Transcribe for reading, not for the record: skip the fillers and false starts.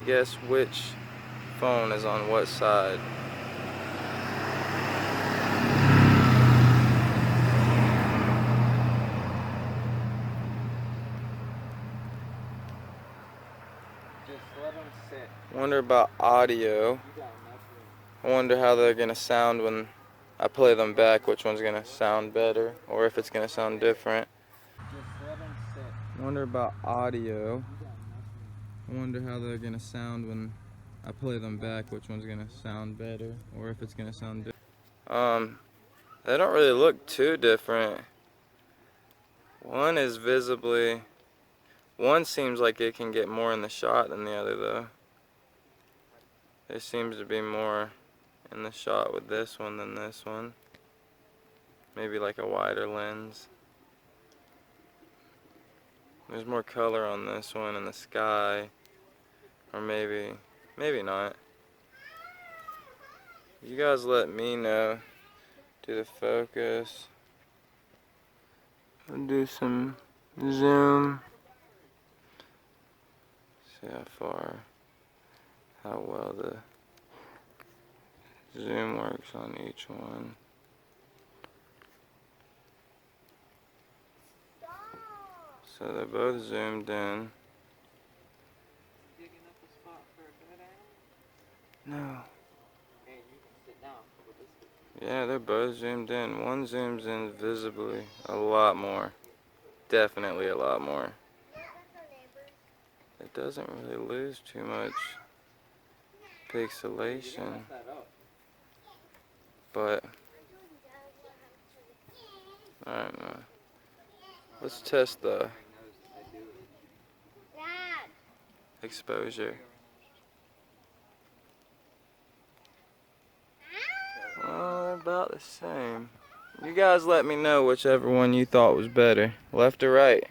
Guess which phone is on what side. Just let them sit. Wonder about audio. I wonder how they're gonna sound when I play them back, which one's gonna sound better, or if it's gonna sound different. Just let them sit. Wonder about audio. I wonder how they're gonna sound when I play them back, which one's gonna sound better, or if it's gonna sound different. They don't really look too different. One seems like it can get more in the shot than the other though. There seems to be more in the shot with this one than this one. Maybe like a wider lens. There's more color on this one in the sky. Or maybe not. You guys let me know. Do the focus. I'll do some zoom. See how well the zoom works on each one. So they're both zoomed in. Digging up a spot for a good angle? No. Hey, you can sit down. Yeah, they're both zoomed in. One zooms in visibly a lot more. Definitely a lot more. It doesn't really lose too much pixelation. But I don't know. Let's test the exposure. Well, they're about the same. You guys let me know whichever one you thought was better. Left or right?